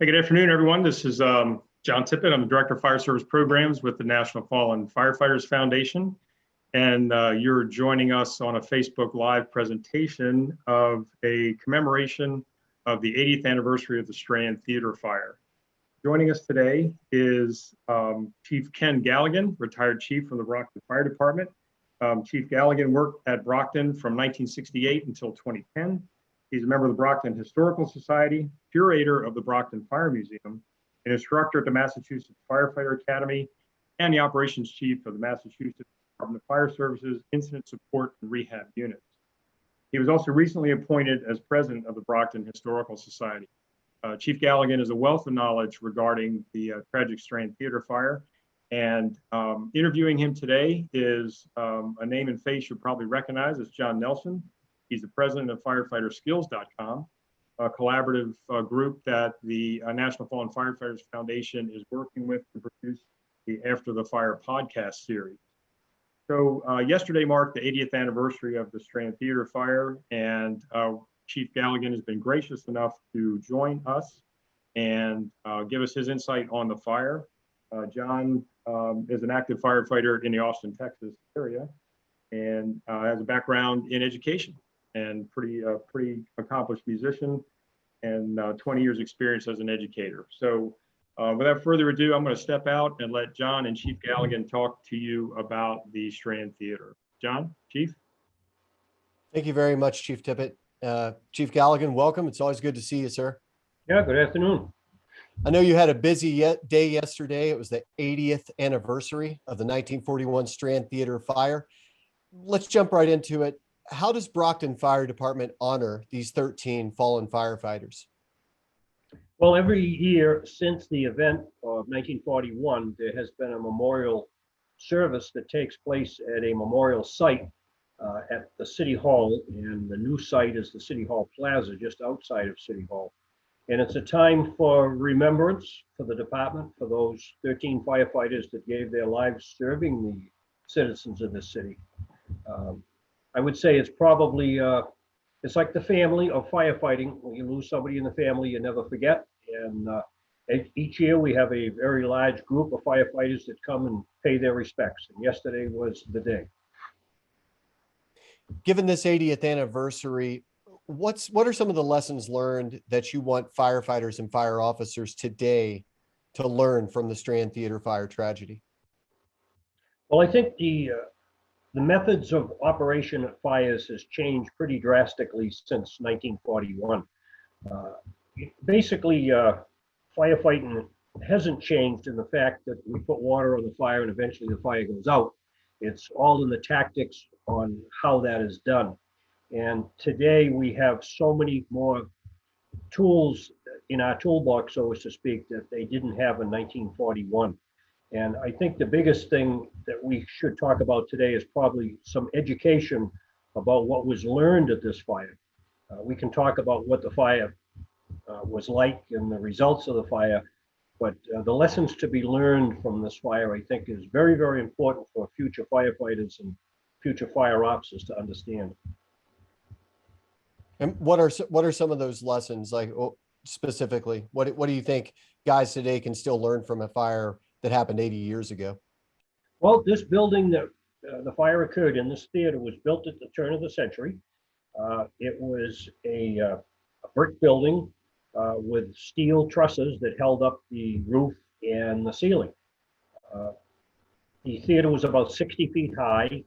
Hey, good afternoon, everyone. This is John Tippett. I'm the Director of Fire Service Programs with the National Fallen Firefighters Foundation. And you're joining us on a Facebook Live presentation of a commemoration of the 80th anniversary of the Strand Theater fire. Joining us today is Chief Ken Galligan, retired chief from the Rockford Fire Department. Chief Galligan worked at Brockton from 1968 until 2010. He's a member of the Brockton Historical Society, curator of the Brockton Fire Museum, an instructor at the Massachusetts Firefighter Academy, and the operations chief of the Massachusetts Department of Fire Services Incident Support and Rehab Units. He was also recently appointed as president of the Brockton Historical Society. Chief Galligan is a wealth of knowledge regarding the tragic Strand Theater fire, and interviewing him today is a name and face you'll probably recognize as John Nelson. He's the president of firefighterskills.com, a collaborative group that the National Fallen Firefighters Foundation is working with to produce the After the Fire podcast series. So yesterday marked the 80th anniversary of the Strand Theater fire, and Chief Galligan has been gracious enough to join us and give us his insight on the fire. John is an active firefighter in the Austin, Texas area, and has a background in education and pretty accomplished musician and 20 years experience as an educator. So without further ado, I'm going to step out and let John and Chief Galligan talk to you about the Strand Theater. John, Chief. Thank you very much, Chief Tippett. Chief Galligan, welcome. It's always good to see you, sir. Yeah, good afternoon. I know you had a busy day yesterday. It was the 80th anniversary of the 1941 Strand Theater fire. Let's jump right into it. How does Brockton Fire Department honor these 13 fallen firefighters? Well, every year since the event of 1941, there has been a memorial service that takes place at a memorial site at the City Hall, and the new site is the City Hall Plaza just outside of City Hall. And it's a time for remembrance for the department, for those 13 firefighters that gave their lives serving the citizens of this city. I would say it's probably, it's like the family of firefighting. When you lose somebody in the family, you never forget. And each year we have a very large group of firefighters that come and pay their respects. And yesterday was the day. Given this 80th anniversary, what are some of the lessons learned that you want firefighters and fire officers today to learn from the Strand Theater fire tragedy? Well, I think the methods of operation at fires has changed pretty drastically since 1941. Basically, firefighting hasn't changed in the fact that we put water on the fire and eventually the fire goes out. It's all in the tactics on how that is done. And today we have so many more tools in our toolbox, so as to speak, that they didn't have in 1941. And I think the biggest thing that we should talk about today is probably some education about what was learned at this fire. We can talk about what the fire was like and the results of the fire, but the lessons to be learned from this fire, I think, is very, very important for future firefighters and future fire officers to understand. And what are some of those lessons, like specifically? What do you think guys today can still learn from a fire that happened 80 years ago? Well, this building that the fire occurred in, this theater, was built at the turn of the century. It was a brick building with steel trusses that held up the roof and the ceiling. The theater was about 60 feet high.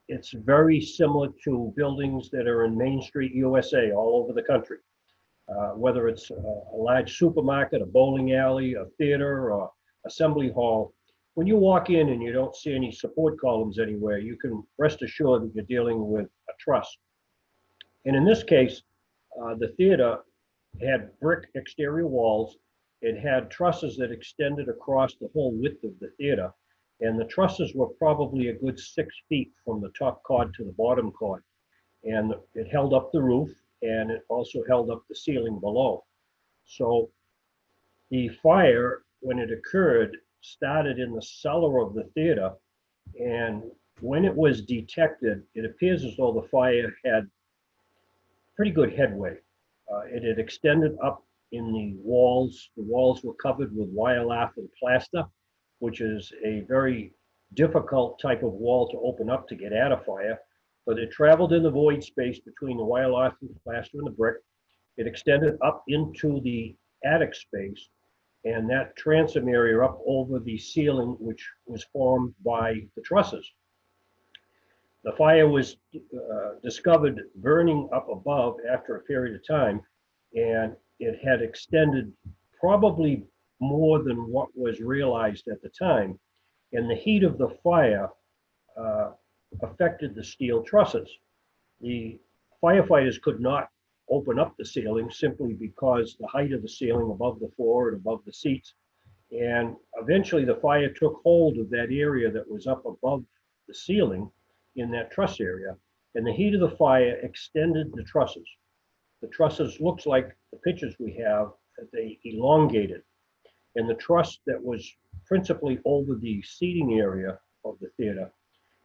It's very similar to buildings that are in Main Street, USA, all over the country. Whether it's a large supermarket, a bowling alley, a theater, or assembly hall, when you walk in and you don't see any support columns anywhere, you can rest assured that you're dealing with a truss. And in this case, the theater had brick exterior walls. It had trusses that extended across the whole width of the theater. And the trusses were probably a good 6 feet from the top cord to the bottom cord. And it held up the roof, and it also held up the ceiling below. So the fire, when it occurred, started in the cellar of the theater. And when it was detected, it appears as though the fire had pretty good headway. It had extended up in the walls. The walls were covered with wire lath and plaster, which is a very difficult type of wall to open up to get at a fire. But it traveled in the void space between the wire lath and the plaster and the brick. It extended up into the attic space, and that transom area up over the ceiling, which was formed by the trusses. The fire was discovered burning up above after a period of time, and it had extended probably more than what was realized at the time. And the heat of the fire affected the steel trusses. The firefighters could not open up the ceiling simply because the height of the ceiling above the floor and above the seats. And eventually the fire took hold of that area that was up above the ceiling in that truss area. And the heat of the fire extended the trusses. The trusses looks like the pictures we have, that they elongated. And the truss that was principally over the seating area of the theater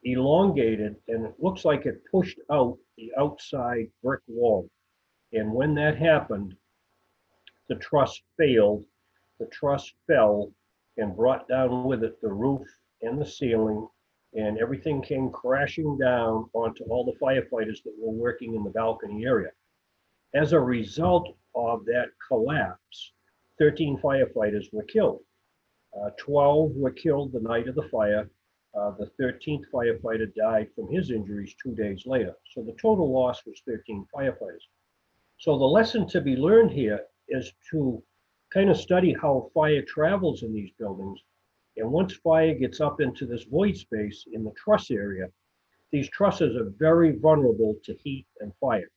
elongated, and it looks like it pushed out the outside brick wall. And when that happened, the truss failed, the truss fell and brought down with it the roof and the ceiling, and everything came crashing down onto all the firefighters that were working in the balcony area. As a result of that collapse, 13 firefighters were killed. 12 were killed the night of the fire. The 13th firefighter died from his injuries 2 days later. So the total loss was 13 firefighters. So the lesson to be learned here is to kind of study how fire travels in these buildings. And once fire gets up into this void space in the truss area, these trusses are very vulnerable to heat and fire.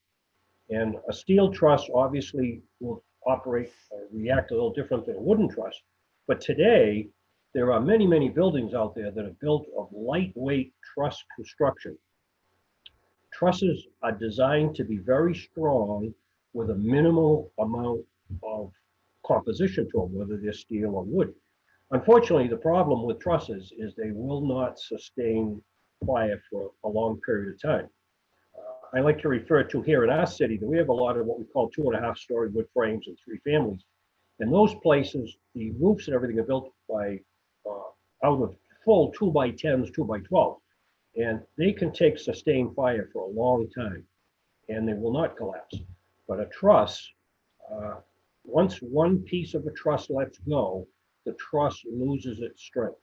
And a steel truss obviously will operate or react a little different than a wooden truss. But today, there are many, many buildings out there that are built of lightweight truss construction. Trusses are designed to be very strong with a minimal amount of composition to them, whether they're steel or wood. Unfortunately, the problem with trusses is they will not sustain fire for a long period of time. I like to refer to here in our city that we have a lot of what we call 2.5-story wood frames and 3 families. In those places, the roofs and everything are built by out of full 2x10s, 2x12, and they can take sustained fire for a long time, and they will not collapse. But a truss, once one piece of a truss lets go, the truss loses its strength.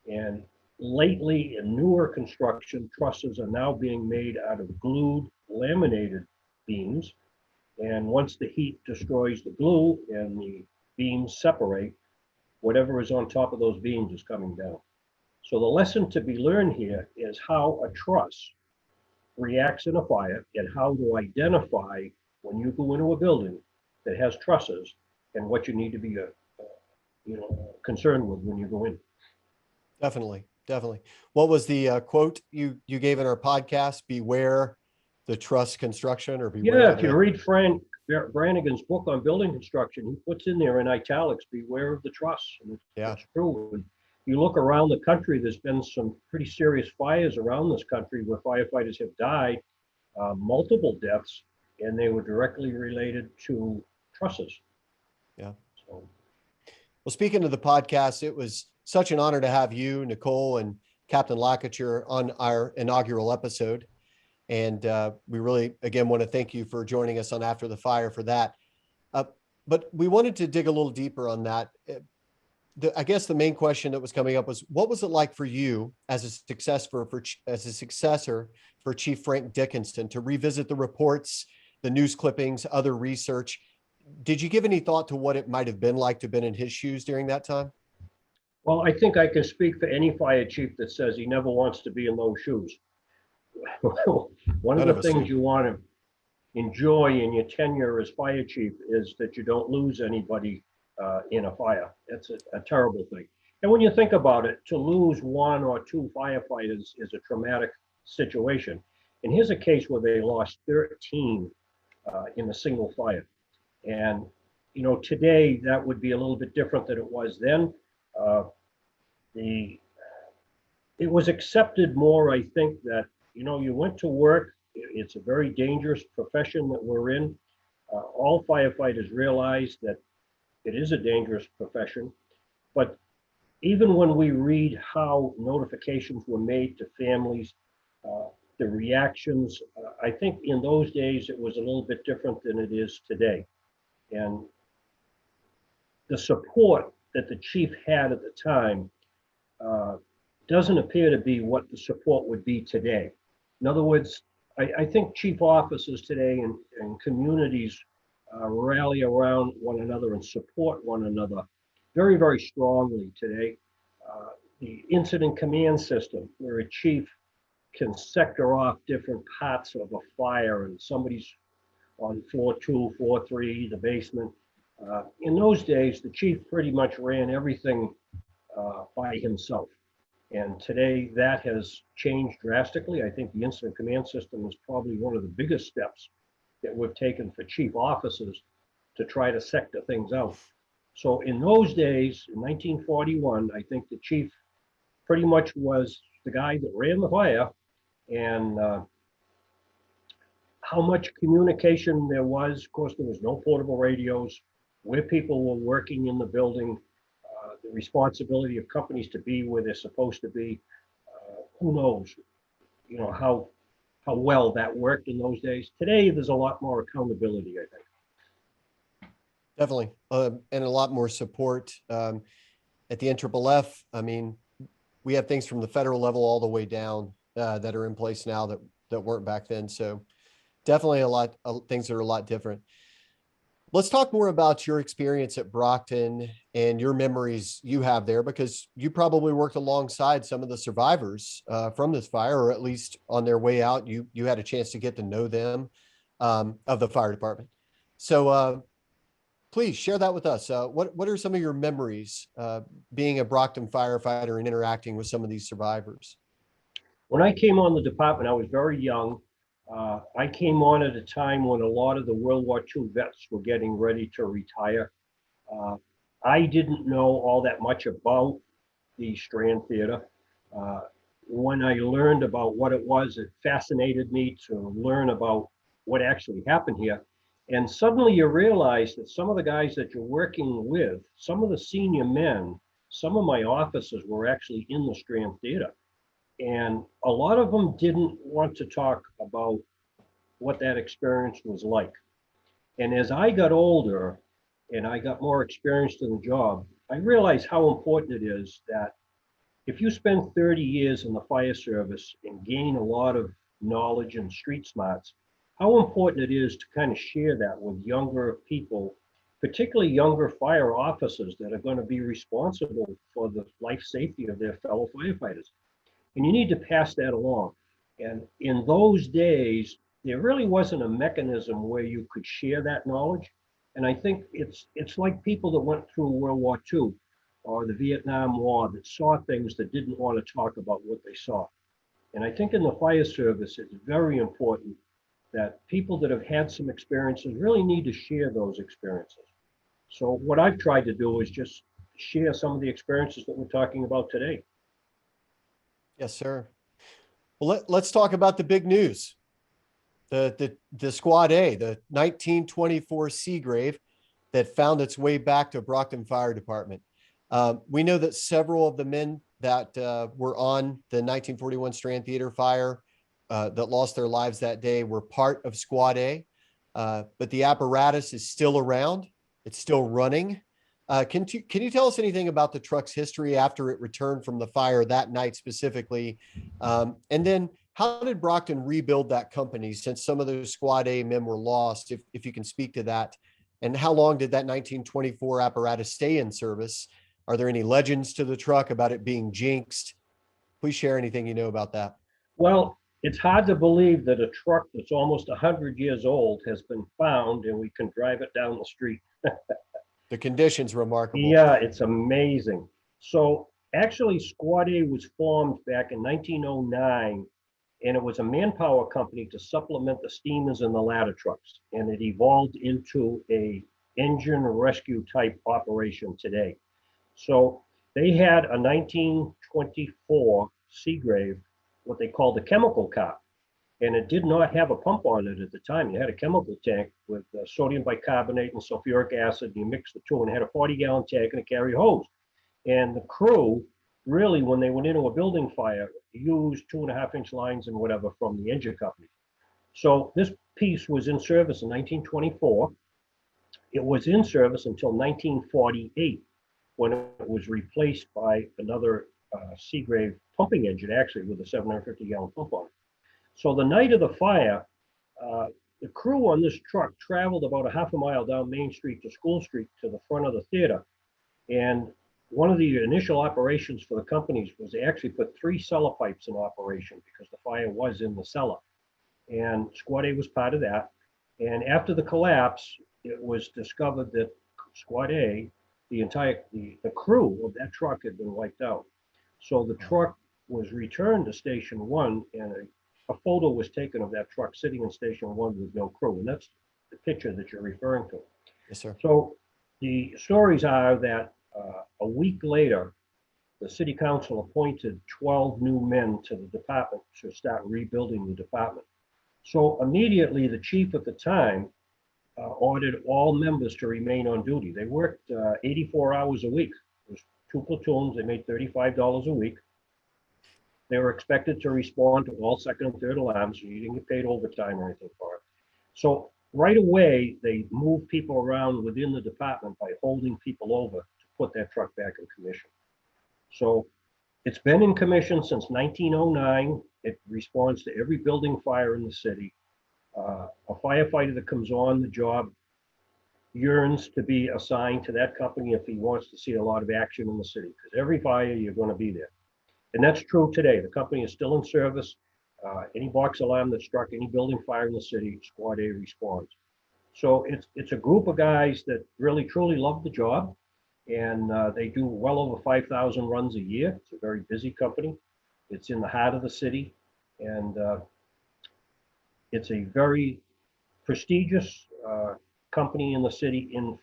And lately, in newer construction, trusses are now being made out of glued, laminated beams. And once the heat destroys the glue and the beams separate, whatever is on top of those beams is coming down. So the lesson to be learned here is how a truss reacts in a fire and how to identify when you go into a building that has trusses and what you need to be concerned with when you go in. Definitely. What was the quote you gave in our podcast? Beware the truss construction, or beware. Yeah, if you read Frank Brannigan's book on building construction, he puts in there in italics, beware of the truss. And it's true. And you look around the country, there's been some pretty serious fires around this country where firefighters have died, multiple deaths, and they were directly related to trusses. Yeah. So. Well, speaking of the podcast, it was such an honor to have you, Nicole, and Captain Lackature on our inaugural episode. And we really, again, want to thank you for joining us on After the Fire for that. But we wanted to dig a little deeper on that. I guess the main question that was coming up was, what was it like for you as a successor for Chief Frank Dickinson to revisit the reports, the news clippings, other research? Did you give any thought to what it might have been like to have been in his shoes during that time? Well, I think I can speak for any fire chief that says he never wants to be in those shoes. One of the things you want to enjoy in your tenure as fire chief is that you don't lose anybody in a fire. That's a terrible thing. And when you think about it, to lose 1 or 2 firefighters is a traumatic situation. And here's a case where they lost 13 in a single fire. And, today that would be a little bit different than it was then. It was accepted more, I think, that, you went to work. It's a very dangerous profession that we're in. All firefighters realize that it is a dangerous profession, but even when we read how notifications were made to families, uh, the reactions, I think in those days it was a little bit different than it is today. And the support that the chief had at the time uh, doesn't appear to be what the support would be today. In other words, I think chief officers today and communities rally around one another and support one another very, very strongly today. The incident command system, where a chief can sector off different parts of a fire and somebody's on floor 2, floor 3, the basement. In those days, the chief pretty much ran everything by himself. And today that has changed drastically. I think the incident command system is probably one of the biggest steps that we've taken for chief officers to try to sector things out. So in those days, in 1941, I think the chief pretty much was the guy that ran the fire, and how much communication there was. Of course, there was no portable radios. Where people were working in the building, the responsibility of companies to be where they're supposed to be. Who knows, how well that worked in those days. Today, there's a lot more accountability, I think. Definitely, and a lot more support at the NFFF. I mean, we have things from the federal level all the way down that are in place now that weren't back then. So definitely a lot of things that are a lot different. Let's talk more about your experience at Brockton and your memories you have there, because you probably worked alongside some of the survivors from this fire, or at least on their way out, you had a chance to get to know them of the fire department. So please share that with us. What are some of your memories being a Brockton firefighter and interacting with some of these survivors? When I came on the department, I was very young. I came on at a time when a lot of the World War II vets were getting ready to retire. Uh, I didn't know all that much about the Strand Theater. Uh, when I learned about what it was, it fascinated me to learn about what actually happened here. And suddenly you realize that some of the guys that you're working with, some of the senior men, some of my officers were actually in the Strand Theater. And a lot of them didn't want to talk about what that experience was like. And as I got older and I got more experienced in the job, I realized how important it is that if you spend 30 years in the fire service and gain a lot of knowledge and street smarts, how important it is to kind of share that with younger people, particularly younger fire officers that are going to be responsible for the life safety of their fellow firefighters. And you need to pass that along. And in those days, there really wasn't a mechanism where you could share that knowledge. And I think it's like people that went through World War II or the Vietnam War that saw things that didn't want to talk about what they saw. And I think in the fire service, it's very important that people that have had some experiences really need to share those experiences. So what I've tried to do is just share some of the experiences that we're talking about today. Yes, sir. Well, let's talk about the big news. The Squad A, the 1924 Seagrave that found its way back to Brockton Fire Department. We know that several of the men that were on the 1941 Strand Theater fire that lost their lives that day were part of Squad A, but the apparatus is still around. It's still running. Can you tell us anything about the truck's history after it returned from the fire that night specifically? And then how did Brockton rebuild that company since some of those Squad A men were lost, if you can speak to that? And how long did that 1924 apparatus stay in service? Are there any legends to the truck about it being jinxed? Please share anything you know about that. Well, it's hard to believe that a truck that's almost 100 years old has been found and we can drive it down the street. The condition's remarkable. Yeah, it's amazing. So actually, Squad A was formed back in 1909, and it was a manpower company to supplement the steamers and the ladder trucks. And it evolved into a engine rescue type operation today. So they had a 1924 Seagrave, what they called the chemical car. and it did not have a pump on it at the time. You had a chemical tank with sodium bicarbonate and sulfuric acid. You mixed the two, and it had a 40-gallon tank and a carry hose. And the crew, really, when they went into a building fire, used 2.5-inch lines and whatever from the engine company. So this piece was in service in 1924. It was in service until 1948, when it was replaced by another Seagrave pumping engine, actually with a 750-gallon pump on it. So the night of the fire, the crew on this truck traveled about a half a mile down Main Street to School Street to the front of the theater. And one of the initial operations for the companies was they actually put 3 cellar pipes in operation because the fire was in the cellar. And Squad A was part of that. And after the collapse, it was discovered that Squad A, the crew of that truck had been wiped out. So the truck was returned to Station 1, and a photo was taken of that truck sitting in Station 1 with no crew. And that's the picture that you're referring to. Yes, sir. So the stories are that a week later, the city council appointed 12 new men to the department to start rebuilding the department. So immediately, the chief at the time ordered all members to remain on duty. They worked 84 hours a week. It was 2 platoons. They made $35 a week. They were expected to respond to all second and third alarms. You didn't get paid overtime or anything for it. So right away, they moved people around within the department by holding people over to put that truck back in commission. So it's been in commission since 1909. It responds to every building fire in the city. A firefighter that comes on the job yearns to be assigned to that company if he wants to see a lot of action in the city, because every fire, you're going to be there. And that's true today. The company is still in service. Any box alarm that struck any building fire in the city, Squad A responds. So it's a group of guys that really, truly love the job. And they do well over 5,000 runs a year. It's a very busy company. It's in the heart of the city. And it's a very prestigious company in the city, in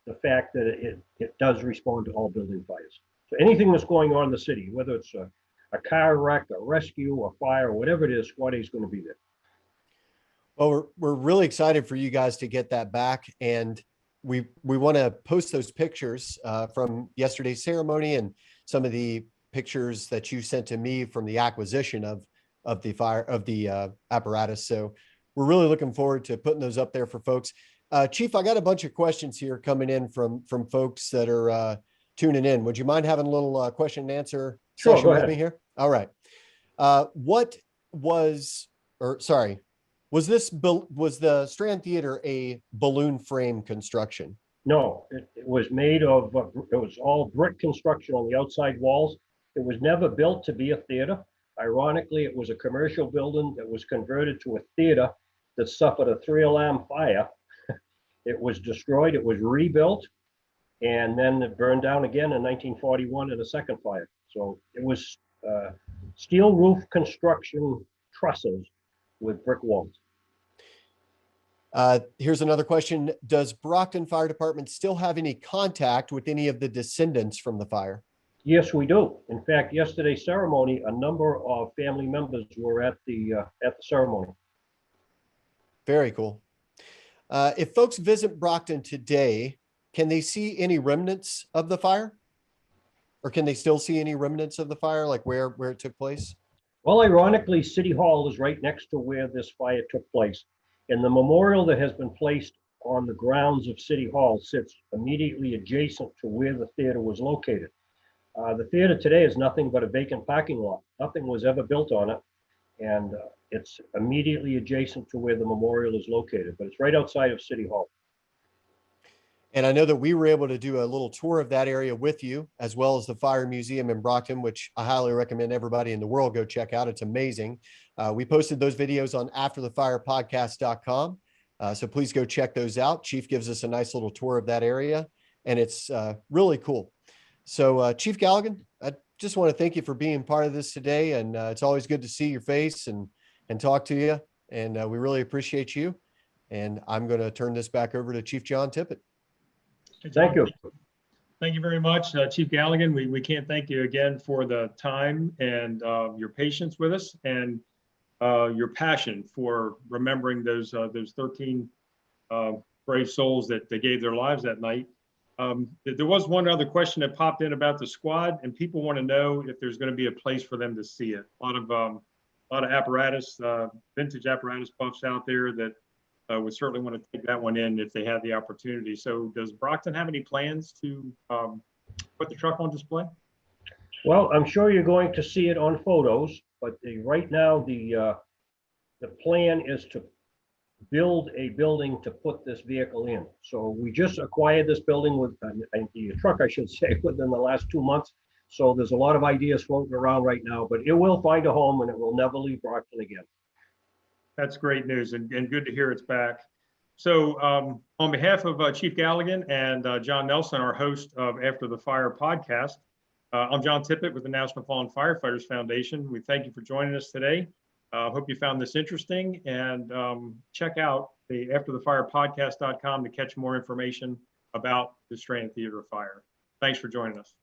the fact that it does respond to all building fires. So anything that's going on in the city, whether it's a car wreck, a rescue, a fire, whatever it is, Squad A is going to be there. Well, we're really excited for you guys to get that back, and we want to post those pictures from yesterday's ceremony and some of the pictures that you sent to me from the acquisition of the apparatus. So we're really looking forward to putting those up there for folks. Chief, I got a bunch of questions here coming in from folks that are tuning in. Would you mind having a little question and answer session with me here? All right. Was the Strand Theater a balloon frame construction? No, it was made of, it was all brick construction on the outside walls. It was never built to be a theater. Ironically, it was a commercial building that was converted to a theater that suffered a 3-alarm fire. It was destroyed, it was rebuilt, and then it burned down again in 1941 in a second fire. So it was steel roof construction trusses with brick walls. Here's another question. Does Brockton Fire Department still have any contact with any of the descendants from the fire? Yes, we do. In fact, yesterday's ceremony, a number of family members were at the ceremony. Very cool. If folks visit Brockton today, can they see any remnants of the fire? Or can they still see any remnants of the fire, like where it took place? Well, ironically, City Hall is right next to where this fire took place. And the memorial that has been placed on the grounds of City Hall sits immediately adjacent to where the theater was located. The theater today is nothing but a vacant parking lot. Nothing was ever built on it. And it's immediately adjacent to where the memorial is located, but it's right outside of City Hall. And I know that we were able to do a little tour of that area with you, as well as the Fire Museum in Brockton, which I highly recommend everybody in the world go check out. It's amazing. We posted those videos on afterthefirepodcast.com. So please go check those out. Chief gives us a nice little tour of that area, and it's really cool. So Chief Galligan, I just want to thank you for being part of this today. And it's always good to see your face and talk to you. And we really appreciate you. And I'm going to turn this back over to Chief John Tippett. Thank you. Thank you very much, Chief Galligan. We can't thank you again for the time and your patience with us. And your passion for remembering those 13 brave souls that they gave their lives that night. There was one other question that popped in about the squad, and people want to know if there's going to be a place for them to see it. A lot of apparatus, vintage apparatus buffs out there that would certainly want to take that one in if they have the opportunity. So does Brockton have any plans to put the truck on display? Well, I'm sure you're going to see it on photos, but right now the plan is to build a building to put this vehicle in. So we just acquired this building with the truck, I should say, within the last 2 months. So there's a lot of ideas floating around right now, but it will find a home and it will never leave Brockton again. That's great news and good to hear it's back. So on behalf of Chief Galligan and John Nelson, our host of After the Fire podcast, I'm John Tippett with the National Fallen Firefighters Foundation. We thank you for joining us today. Hope you found this interesting, and check out the afterthefirepodcast.com to catch more information about the Strand Theater of Fire. Thanks for joining us.